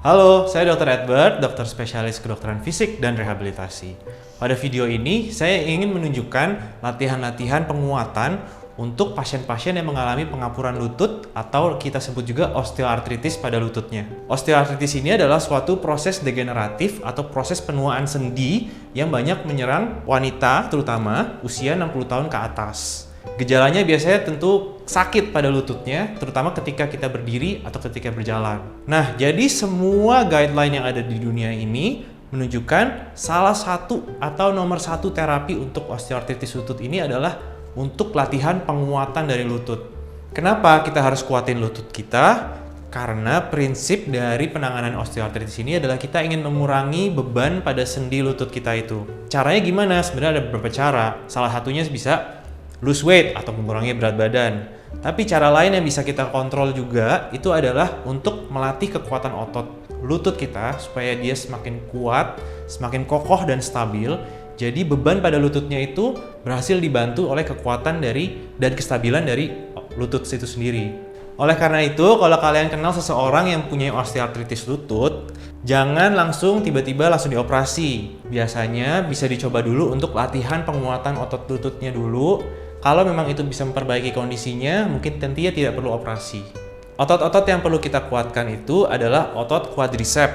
Halo, saya Dr. Edward, dokter spesialis kedokteran fisik dan rehabilitasi. Pada video ini, saya ingin menunjukkan latihan-latihan penguatan untuk pasien-pasien yang mengalami pengapuran lutut atau kita sebut juga osteoartritis pada lututnya. Osteoartritis ini adalah suatu proses degeneratif atau proses penuaan sendi yang banyak menyerang wanita terutama usia 60 tahun ke atas. Gejalanya biasanya tentu sakit pada lututnya, terutama ketika kita berdiri atau ketika berjalan. Nah, jadi semua guideline yang ada di dunia ini menunjukkan salah satu atau nomor satu terapi untuk osteoartritis lutut ini adalah untuk latihan penguatan dari lutut. Kenapa kita harus kuatin lutut kita? Karena prinsip dari penanganan osteoartritis ini adalah kita ingin mengurangi beban pada sendi lutut kita itu. Caranya gimana? Sebenarnya ada beberapa cara. Salah satunya bisa lose weight atau mengurangi berat badan. Tapi cara lain yang bisa kita kontrol juga itu adalah untuk melatih kekuatan otot lutut kita supaya dia semakin kuat, semakin kokoh dan stabil. Jadi beban pada lututnya itu berhasil dibantu oleh kekuatan dan kestabilan dari lutut itu sendiri. Oleh karena itu, kalau kalian kenal seseorang yang punya osteoartritis lutut, jangan langsung tiba-tiba langsung dioperasi. Biasanya bisa dicoba dulu untuk latihan penguatan otot lututnya dulu. Kalau memang itu bisa memperbaiki kondisinya, mungkin tentunya tidak perlu operasi. Otot-otot yang perlu kita kuatkan itu adalah otot quadricep,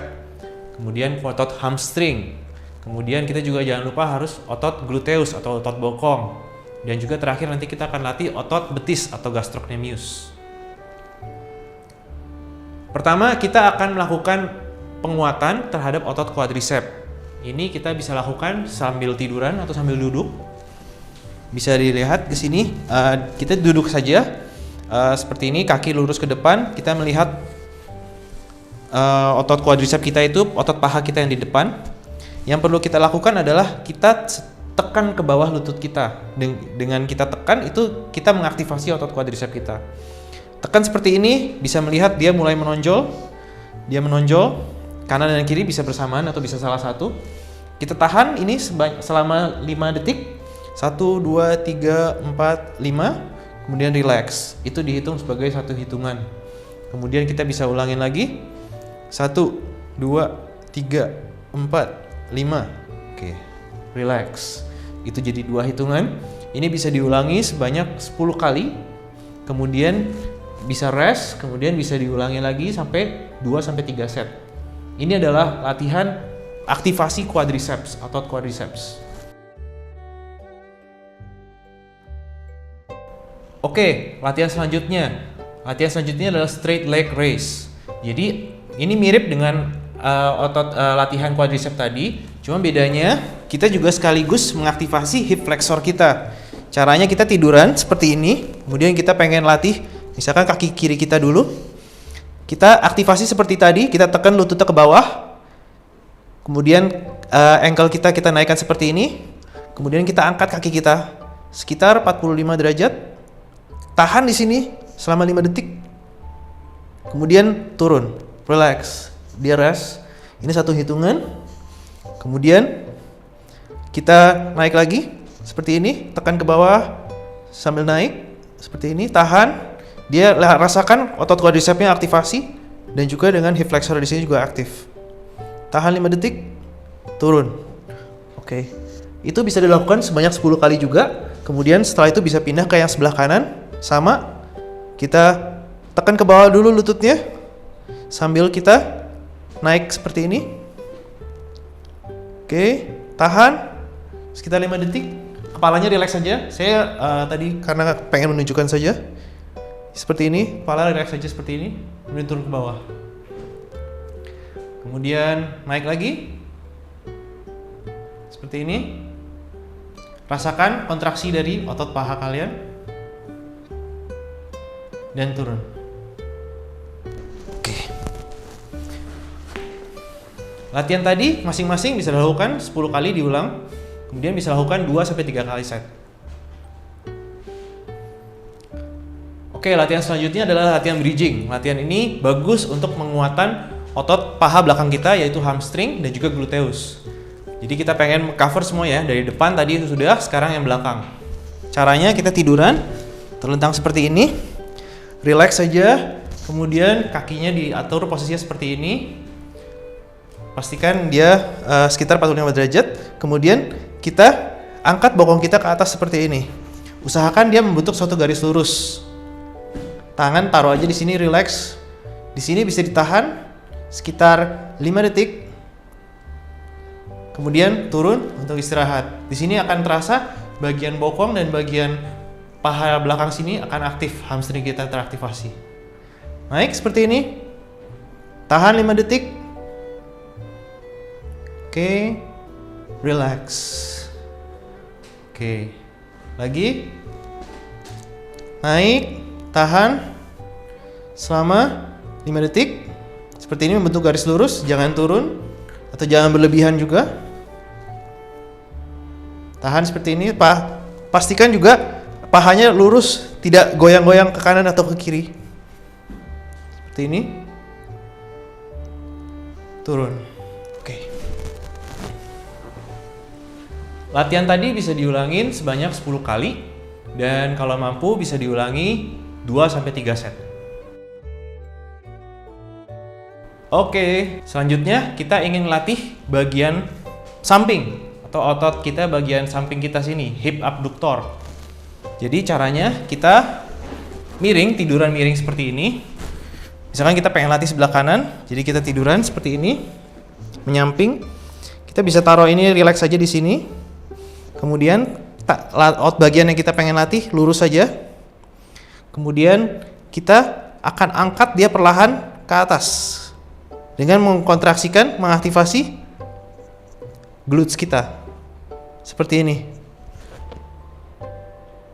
kemudian otot hamstring, kemudian kita juga jangan lupa harus otot gluteus atau otot bokong, dan juga terakhir nanti kita akan latih otot betis atau gastrocnemius. Pertama, kita akan melakukan penguatan terhadap otot quadricep. Ini kita bisa lakukan sambil tiduran atau sambil duduk. Bisa dilihat di sini, kita duduk saja seperti ini, kaki lurus ke depan. Kita melihat otot quadricep kita itu, otot paha kita yang di depan. Yang perlu kita lakukan adalah kita tekan ke bawah lutut kita. Dengan kita tekan itu kita mengaktifasi otot quadricep kita. Tekan seperti ini, bisa melihat dia mulai menonjol. Dia menonjol, kanan dan kiri bisa bersamaan atau bisa salah satu. Kita tahan ini selama 5 detik. 1, 2, 3, 4, 5. Kemudian relax. Itu dihitung sebagai satu hitungan. Kemudian kita bisa ulangin lagi. 1, 2, 3, 4, 5. Oke, relax. Itu jadi 2 hitungan. Ini bisa diulangi sebanyak 10 kali. Kemudian bisa rest, kemudian bisa diulangi lagi sampai 2-3 set. Ini adalah latihan aktivasi quadriceps, otot quadriceps. Oke, latihan selanjutnya. Latihan selanjutnya adalah straight leg raise. Jadi ini mirip dengan latihan quadricep tadi, cuma bedanya kita juga sekaligus mengaktifasi hip flexor kita. Caranya kita tiduran seperti ini, kemudian kita pengen latih misalkan kaki kiri kita dulu. Kita aktivasi seperti tadi, kita tekan lututnya ke bawah. Kemudian ankle kita naikkan seperti ini. Kemudian kita angkat kaki kita sekitar 45 derajat. Tahan di sini selama 5 detik. Kemudian turun, relax, dia rest. Ini satu hitungan. Kemudian kita naik lagi seperti ini, tekan ke bawah sambil naik seperti ini, tahan. Dia rasakan otot quadricepsnya aktivasi dan juga dengan hip flexor di sini juga aktif. Tahan 5 detik, turun. Oke. Itu bisa dilakukan sebanyak 10 kali juga. Kemudian setelah itu bisa pindah ke yang sebelah kanan. Sama, kita tekan ke bawah dulu lututnya sambil kita naik seperti ini. Oke, tahan sekitar 5 detik. Kepalanya relax saja. Saya tadi karena pengen menunjukkan saja. Seperti ini, kepala relax saja seperti ini. Kemudian turun ke bawah. Kemudian naik lagi. Seperti ini. Rasakan kontraksi dari otot paha kalian. Dan turun. Oke. Latihan tadi masing-masing bisa dilakukan 10 kali diulang. Kemudian bisa lakukan 2-3 kali set. Oke, latihan selanjutnya adalah latihan bridging. Latihan ini bagus untuk penguatan otot paha belakang kita yaitu hamstring dan juga gluteus. Jadi kita pengen cover semua ya, dari depan tadi itu sudah, sekarang yang belakang. Caranya kita tiduran, terlentang seperti ini. Relax saja, kemudian kakinya diatur posisinya seperti ini. pastikan dia sekitar 45 derajat. Kemudian kita angkat bokong kita ke atas seperti ini. Usahakan dia membentuk suatu garis lurus. Tangan taruh aja di sini, relax. Di sini bisa ditahan sekitar 5 detik. Kemudian turun untuk istirahat. Di sini akan terasa bagian bokong dan bagian paha belakang sini akan aktif, hamstring kita teraktivasi. Naik seperti ini. Tahan 5 detik. Oke. Relax. Oke. Lagi. Naik, tahan selama 5 detik. Seperti ini membentuk garis lurus, jangan turun atau jangan berlebihan juga. Tahan seperti ini, pastikan juga pahanya lurus, tidak goyang-goyang ke kanan atau ke kiri. Seperti ini. Turun. Oke. Latihan tadi bisa diulangin sebanyak 10 kali dan kalau mampu bisa diulangi 2-3 set. Oke, selanjutnya kita ingin latih bagian samping atau otot kita bagian samping kita sini, hip abductor. Jadi caranya kita miring, tiduran miring seperti ini. Misalkan kita pengen latih sebelah kanan, jadi kita tiduran seperti ini, menyamping. Kita bisa taruh ini relax saja di sini. Kemudian bagian yang kita pengen latih lurus saja. Kemudian kita akan angkat dia perlahan ke atas dengan mengkontraksikan, mengaktifasi glutes kita seperti ini.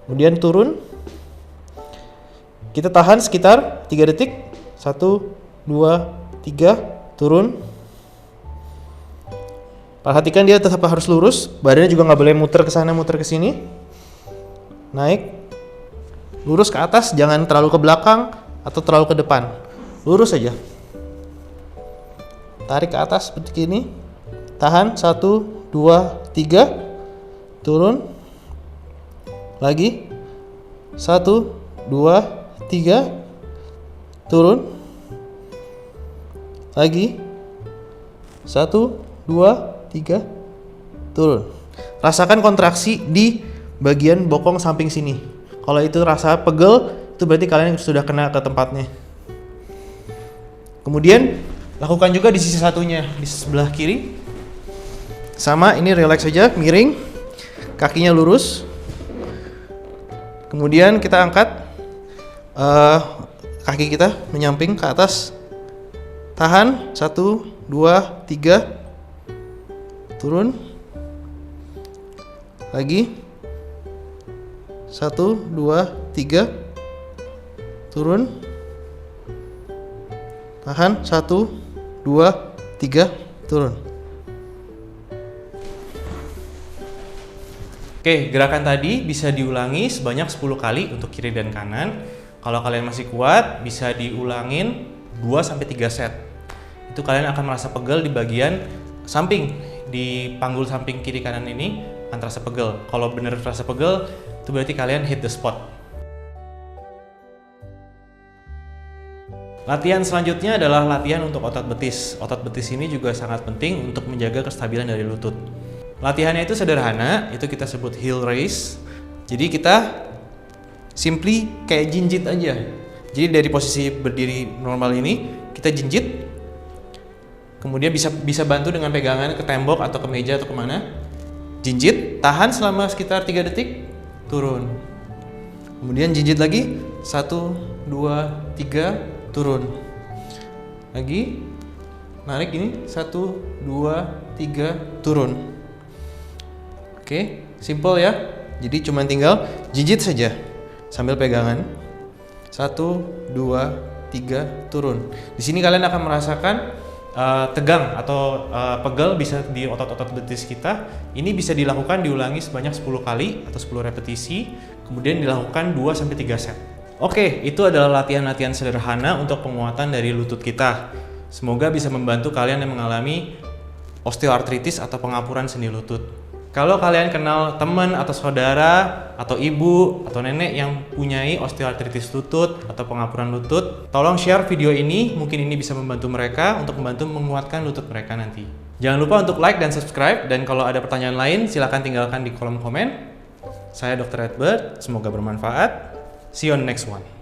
Kemudian turun. Kita tahan sekitar 3 detik. 1, 2, 3, turun. Perhatikan dia tetap harus lurus, badannya juga nggak boleh muter ke sana, muter ke sini. Naik, lurus ke atas, jangan terlalu ke belakang atau terlalu ke depan. Lurus saja. Tarik ke atas seperti ini. Tahan 1, 2, 3, turun. Lagi 1, 2, 3, turun. Lagi 1, 2, 3, turun. Rasakan kontraksi di bagian bokong samping sini. Kalau itu rasa pegel, itu berarti kalian sudah kena ke tempatnya. Kemudian lakukan juga di sisi satunya, di sebelah kiri. Sama, ini relax saja, miring, kakinya lurus. Kemudian kita angkat kaki kita menyamping ke atas. Tahan 1, 2, 3, turun. Lagi 1, 2, 3, turun. Tahan 1, 2, 3, turun. Oke, gerakan tadi bisa diulangi sebanyak 10 kali untuk kiri dan kanan. Kalau kalian masih kuat, bisa diulangin 2-3 set. Itu kalian akan merasa pegel di bagian samping, di panggul samping kiri kanan ini akan terasa pegel. Kalau benar terasa pegel, itu berarti kalian hit the spot. Latihan selanjutnya adalah latihan untuk otot betis. Otot betis ini juga sangat penting untuk menjaga kestabilan dari lutut. Latihannya itu sederhana, itu kita sebut heel raise. Jadi kita simply kayak jinjit aja. Jadi dari posisi berdiri normal ini, kita jinjit. Kemudian bisa bantu dengan pegangan ke tembok atau ke meja atau kemana. Jinjit, tahan selama sekitar 3 detik, turun. Kemudian jinjit lagi, 1, 2, 3, turun. Lagi, narik ini, 1, 2, 3, turun. Oke, simple ya. Jadi cuma tinggal jinjit saja sambil pegangan. 1, 2, 3, turun. Di sini kalian akan merasakan tegang atau pegel bisa di otot-otot betis kita. Ini bisa dilakukan diulangi sebanyak 10 kali atau 10 repetisi, kemudian dilakukan 2-3 set. Oke, itu adalah latihan-latihan sederhana untuk penguatan dari lutut kita. Semoga bisa membantu kalian yang mengalami osteoartritis atau pengapuran sendi lutut. Kalau kalian kenal teman atau saudara atau ibu atau nenek yang punyai osteoartritis lutut atau pengapuran lutut, tolong share video ini, mungkin ini bisa membantu mereka untuk membantu menguatkan lutut mereka nanti. Jangan lupa untuk like dan subscribe, dan kalau ada pertanyaan lain silahkan tinggalkan di kolom komen. Saya Dr. Edward, semoga bermanfaat. See you on the next one.